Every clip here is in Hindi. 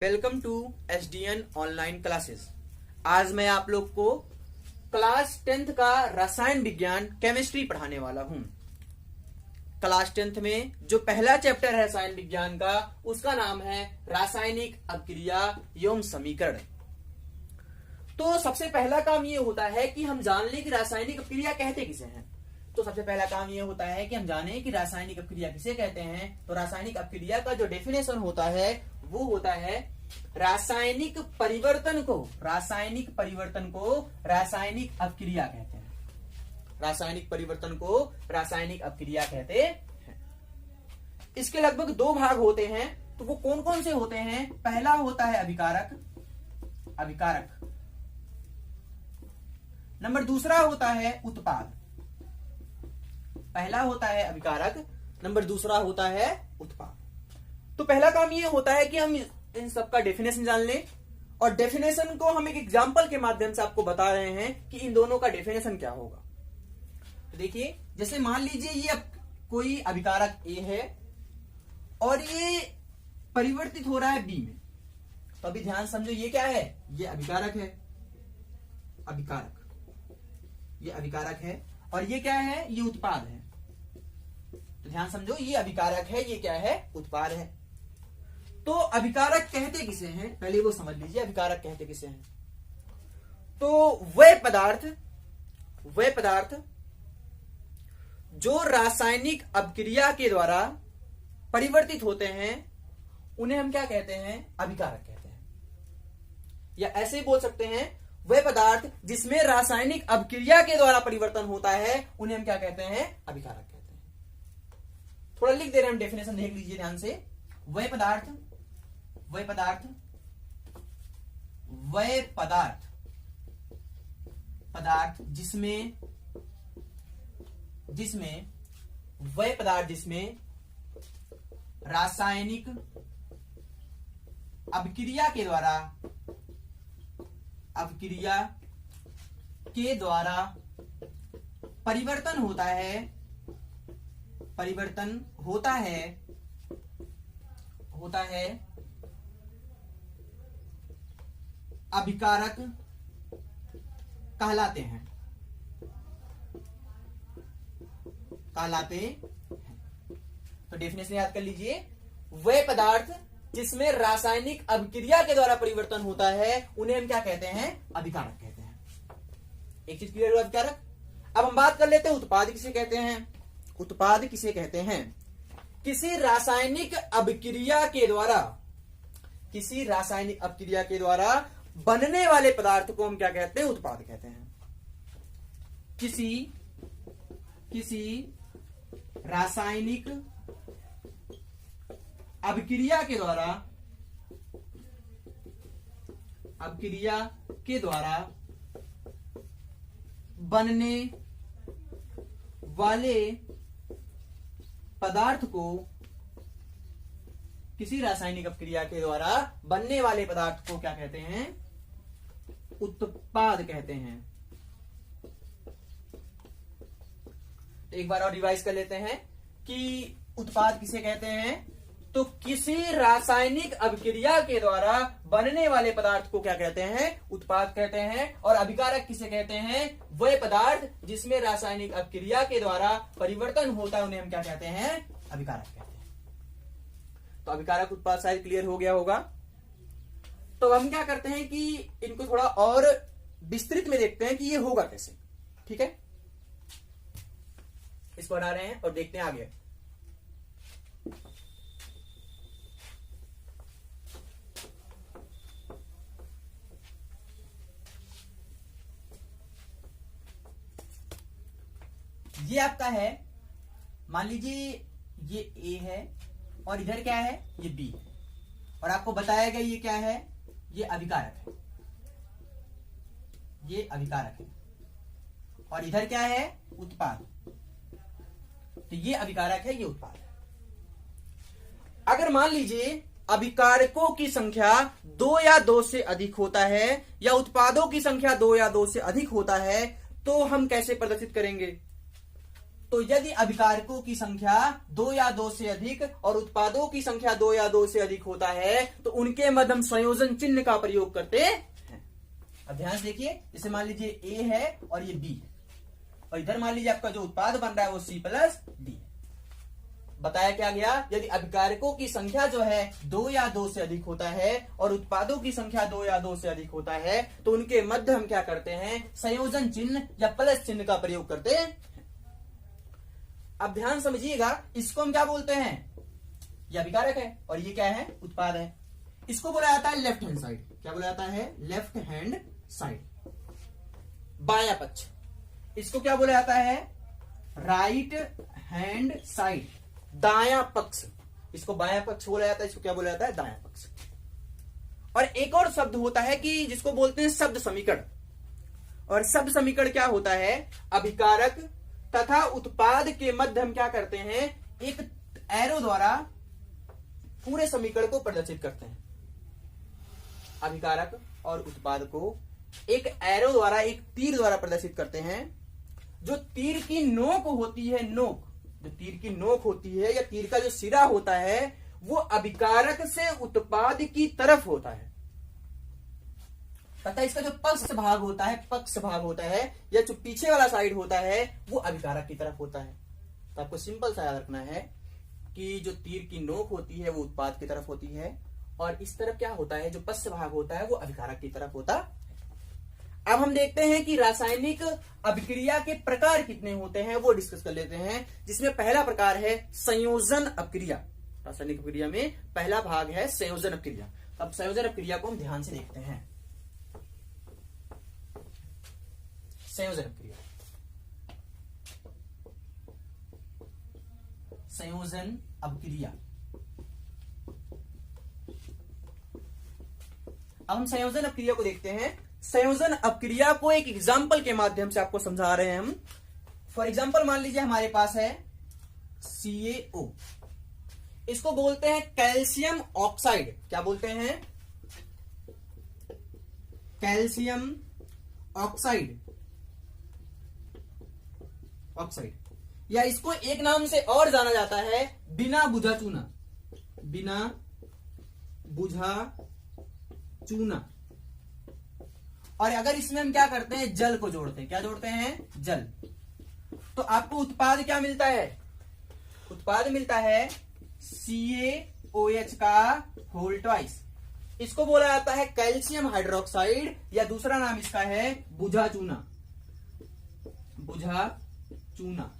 Welcome to SDN online classes. आज मैं आप लोग को क्लास 10th का रसायन विज्ञान केमिस्ट्री पढ़ाने वाला हूं। क्लास 10th में जो पहला चैप्टर है रसायन विज्ञान का, उसका नाम है रासायनिक अभिक्रिया एवं समीकरण। तो सबसे पहला काम ये होता है कि हम जान लें कि रासायनिक अभिक्रिया कहते किसे हैं। तो सबसे पहला काम ये होता है कि हम जाने कि रासायनिक अभिक्रिया किसे कहते हैं। तो रासायनिक अभिक्रिया का जो डेफिनेशन होता है वो होता है रासायनिक परिवर्तन को रासायनिक अभिक्रिया कहते हैं। रासायनिक परिवर्तन को रासायनिक अभिक्रिया कहते हैं। इसके लगभग दो भाग होते हैं। तो वो कौन कौन से होते हैं? पहला होता है अभिकारक। नंबर दूसरा होता है उत्पाद। पहला होता है अभिकारक, नंबर दूसरा होता है उत्पाद। तो पहला काम ये होता है कि हम इन सबका डेफिनेशन जान लें, और डेफिनेशन को हम एक एग्जांपल के माध्यम से आपको बता रहे हैं कि इन दोनों का डेफिनेशन क्या होगा। तो देखिए, जैसे मान लीजिए ये कोई अभिकारक A है और ये परिवर्तित हो रहा है B में। तो अभी ध्यान समझो, ये क्या है? ये अभिकारक है, ये अभिकारक है, और ये क्या है? ये उत्पाद है। तो ध्यान समझो, ये अभिकारक है, ये क्या है? उत्पाद है। तो अभिकारक कहते किसे हैं, पहले वो समझ लीजिए। अभिकारक कहते किसे हैं? तो वह पदार्थ जो रासायनिक अभिक्रिया के द्वारा परिवर्तित होते हैं, उन्हें हम क्या कहते हैं? अभिकारक कहते हैं। या ऐसे बोल सकते हैं, वह पदार्थ जिसमें रासायनिक अभिक्रिया के द्वारा परिवर्तन होता है, उन्हें हम क्या कहते हैं? अभिकारक कहते हैं। थोड़ा लिख दे रहे हैं हम, डेफिनेशन देख लीजिए ध्यान से। वह पदार्थ जिसमें रासायनिक अभिक्रिया के द्वारा परिवर्तन होता है अभिकारक कहलाते हैं। तो डेफिनेशन याद कर लीजिए। वह पदार्थ जिसमें रासायनिक अभिक्रिया के द्वारा परिवर्तन होता है, उन्हें हम क्या कहते हैं? अभिकारक कहते हैं। एक चीज क्लियर हुआ, अभिकारक। अब हम बात कर लेते हैं उत्पाद किसे कहते हैं। किसी रासायनिक अभिक्रिया के द्वारा बनने वाले पदार्थ को हम क्या कहते हैं? उत्पाद कहते हैं। किसी रासायनिक अभिक्रिया के द्वारा बनने वाले पदार्थ को, किसी रासायनिक अभिक्रिया के द्वारा बनने वाले पदार्थ को क्या कहते हैं? उत्पाद कहते हैं। एक बार और रिवाइज कर लेते हैं कि उत्पाद किसे कहते हैं। तो किसी रासायनिक अभिक्रिया के द्वारा बनने वाले पदार्थ को क्या कहते हैं? उत्पाद कहते हैं। और अभिकारक किसे कहते हैं? वह पदार्थ जिसमें रासायनिक अभिक्रिया के द्वारा परिवर्तन होता है, उन्हें हम क्या कहते हैं? अभिकारक कहते हैं। तो अभिकारक उत्पाद शायद क्लियर हो गया होगा। तो हम क्या करते हैं कि इनको थोड़ा और विस्तृत में देखते हैं कि ये होगा कैसे। ठीक है, इसको हटा रहे हैं और देखते हैं आगे। ये आपका है, मान लीजिए ये A है और इधर क्या है? ये B है, और आपको बताया गया ये क्या है? ये अभिकारक है। और इधर क्या है? उत्पाद। तो ये अभिकारक है, ये उत्पाद है। अगर मान लीजिए अभिकारकों की संख्या 2 या 2 से अधिक होता है, या उत्पादों की संख्या 2 या 2 से अधिक होता है, तो हम कैसे प्रदर्शित करेंगे? तो यदि अभिकारकों की संख्या 2 या 2 से अधिक और उत्पादों की संख्या 2 या 2 से अधिक होता है तो उनके मध्य हम संयोजन चिन्ह का प्रयोग करते हैं। अब ध्यान से देखिए, जैसे मान लीजिए ए है और ये बी है, और इधर मान लीजिए आपका जो उत्पाद बन रहा है वो सी प्लस डी है। बताया क्या गया, यदि अभिकारकों की संख्या जो है 2 या 2 से अधिक होता है और उत्पादों की संख्या 2 या 2 से अधिक होता है तो उनके मध्य हम क्या करते हैं, संयोजन चिन्ह या प्लस चिन्ह का प्रयोग करते हैं। अब ध्यान समझिएगा, इसको हम क्या बोलते हैं, यह अभिकारक है और ये क्या है, उत्पाद है। इसको बोला जाता है लेफ्ट हैंड साइड। क्या बोला जाता है, लेफ्ट हैंड साइड, बायां पक्ष। इसको क्या बोला जाता है, राइट हैंड साइड, दायां पक्ष। इसको बायां पक्ष बोला जाता है, इसको क्या बोला जाता है, दायां पक्ष। और एक और शब्द होता है कि जिसको बोलते हैं शब्द समीकरण। और शब्द समीकरण क्या होता है, अभिकारक तथा उत्पाद के मध्य हम क्या करते हैं, एक एरो द्वारा पूरे समीकरण को प्रदर्शित करते हैं। अभिकारक और उत्पाद को एक एरो द्वारा, एक तीर द्वारा प्रदर्शित करते हैं। जो तीर की नोक होती है, नोक, जो तीर की नोक होती है या तीर का जो सिरा होता है वो अभिकारक से उत्पाद की तरफ होता है तथा इसका जो पक्ष भाग होता है या जो पीछे वाला साइड होता है वो अभिकारक की तरफ होता है। तो आपको सिंपल सा याद रखना है कि जो तीर की नोक होती है वो उत्पाद की तरफ होती है और इस तरफ क्या होता है, जो पश्च भाग होता है वो अभिकारक की तरफ होता है। अब हम देखते हैं कि रासायनिक अभिक्रिया के प्रकार कितने होते हैं, वो डिस्कस कर लेते हैं। जिसमें पहला प्रकार है संयोजन अभिक्रिया। रासायनिक अभिक्रिया में पहला भाग है संयोजन अभिक्रिया। अब संयोजन अभिक्रिया को हम ध्यान से देखते हैं। संयोजन अभिक्रिया, संयोजन अभिक्रिया। अब हम संयोजन अभिक्रिया को देखते हैं। संयोजन अभिक्रिया को एक एग्जाम्पल के माध्यम से आपको समझा रहे हैं हम। फॉर एग्जाम्पल मान लीजिए हमारे पास है CaO, इसको बोलते हैं कैल्शियम ऑक्साइड। क्या बोलते हैं, कैल्शियम ऑक्साइड, या इसको एक नाम से और जाना जाता है बिना बुझा चूना, बिना बुझा चूना। और अगर इसमें हम क्या करते हैं, जल को जोड़ते हैं। क्या जोड़ते हैं, जल। तो आपको उत्पाद क्या मिलता है, उत्पाद मिलता है CaOH का होल ट्वाइस। इसको बोला जाता है कैल्शियम हाइड्रोक्साइड या दूसरा नाम इसका है बुझा चूना, बुझा चूना।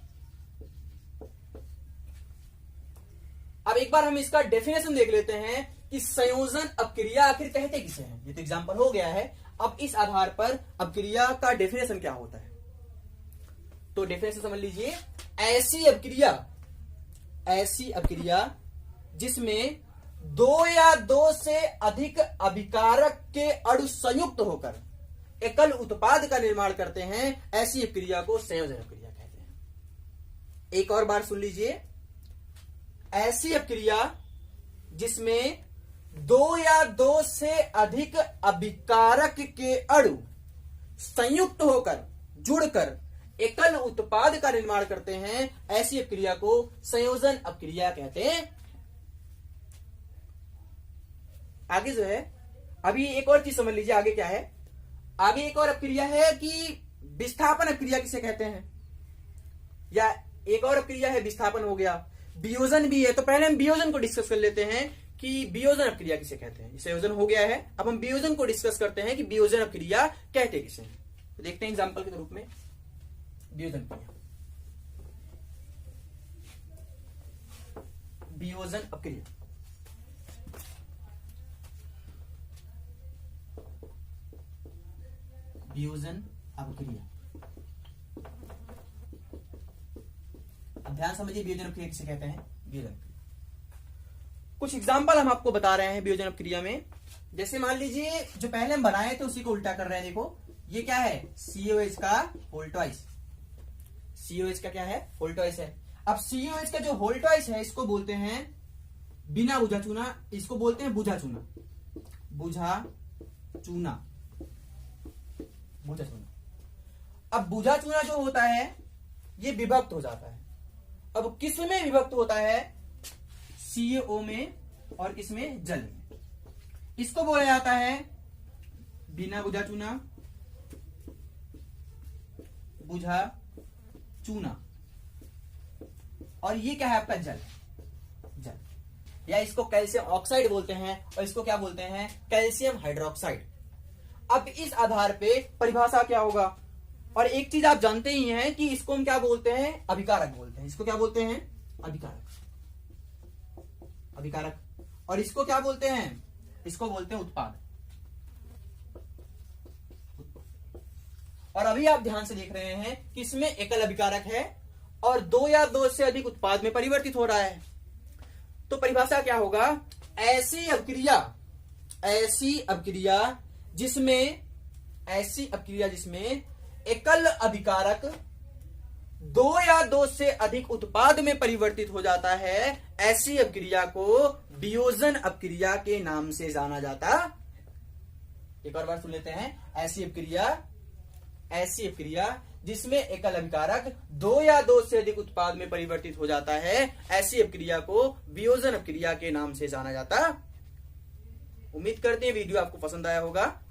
अब एक बार हम इसका डेफिनेशन देख लेते हैं कि संयोजन अभिक्रिया आखिर कहते किसे हैं। ये तो एग्जांपल हो गया है। अब इस आधार पर अभिक्रिया का डेफिनेशन क्या होता है, तो डेफिनेशन समझ लीजिए। ऐसी अभिक्रिया जिसमें 2 या 2 से अधिक अभिकारक के अणु संयुक्त होकर एकल उत्पाद का निर्माण करते हैं, ऐसी अभिक्रिया को संयोजन अभिक्रिया कहते हैं। एक और बार सुन लीजिए। ऐसी अभिक्रिया जिसमें 2 या 2 से अधिक अभिकारक के अणु संयुक्त होकर, जुड़कर एकल उत्पाद का निर्माण करते हैं, ऐसी अभिक्रिया को संयोजन अभिक्रिया कहते हैं। आगे जो है, अभी एक और चीज समझ लीजिए। आगे क्या है, आगे एक और अभिक्रिया है कि विस्थापन अभिक्रिया किसे कहते हैं, या एक और अभिक्रिया है, विस्थापन हो गया, वियोजन भी है। तो पहले हम वियोजन को डिस्कस कर लेते हैं कि वियोजन अभिक्रिया किसे कहते हैं। संयोजन हो गया है, अब हम वियोजन को डिस्कस करते हैं कि वियोजन अभिक्रिया कहते किसे हैं। तो देखते हैं एग्जांपल के रूप में वियोजन अभिक्रिया। वियोजन अभिक्रिया, वियोजन अभिक्रिया। अब ध्यान समझिए वियोजन अभिक्रिया किसे कहते हैं। वियोजन, कुछ एग्जाम्पल हम आपको बता रहे हैं वियोजन अभिक्रिया में। जैसे मान लीजिए जो पहले हम बनाए थे उसी को उल्टा कर रहे हैं। देखो ये क्या है, CaOH का होल ट्वाइस। CaOH का क्या है, होल ट्वाइस है। अब CaOH का जो होल ट्वाइस है इसको बोलते हैं बिना बुझा चूना, इसको बोलते हैं बुझा चूना, बुझा चूना, बुझा चूना। अब बुझा चूना जो होता है ये विभक्त हो जाता है। अब किस में विभक्त होता है? CaO में और किसमें? जल में। इसको बोला जाता है बिना बुझा चूना, बुझा चूना। और ये क्या है आपका? जल। जल या इसको कैल्शियम ऑक्साइड बोलते हैं और इसको क्या बोलते हैं? Calcium hydroxide. अब इस आधार पे परिभाषा क्या होगा? और एक चीज आप जानते ही हैं कि इसको हम क्या बोलते हैं? अभिकारक बोलते हैं। इसको क्या बोलते हैं? अभिकारक। अभिकारक। और इसको क्या बोलते हैं? इसको बोलते हैं उत्पाद। और अभी आप ध्यान से देख रहे हैं कि इसमें एकल अभिकारक है और दो या दो से अधिक उत्पाद में परिवर्तित हो रहा है। तो परिभाषा क्या होगा? ऐसी अभिक्रिया जिसमें एकल अभिकारक दो या दो से अधिक उत्पाद में परिवर्तित हो जाता है, ऐसी अभिक्रिया को वियोजन अभिक्रिया के नाम से जाना जाता। एक और बार सुन लेते हैं। ऐसी अभिक्रिया जिसमें एकल अभिकारक दो या दो से अधिक उत्पाद में परिवर्तित हो जाता है, ऐसी अभिक्रिया को वियोजन अभिक्रिया के नाम से जाना जाता। उम्मीद करते हैं वीडियो आपको पसंद आया होगा।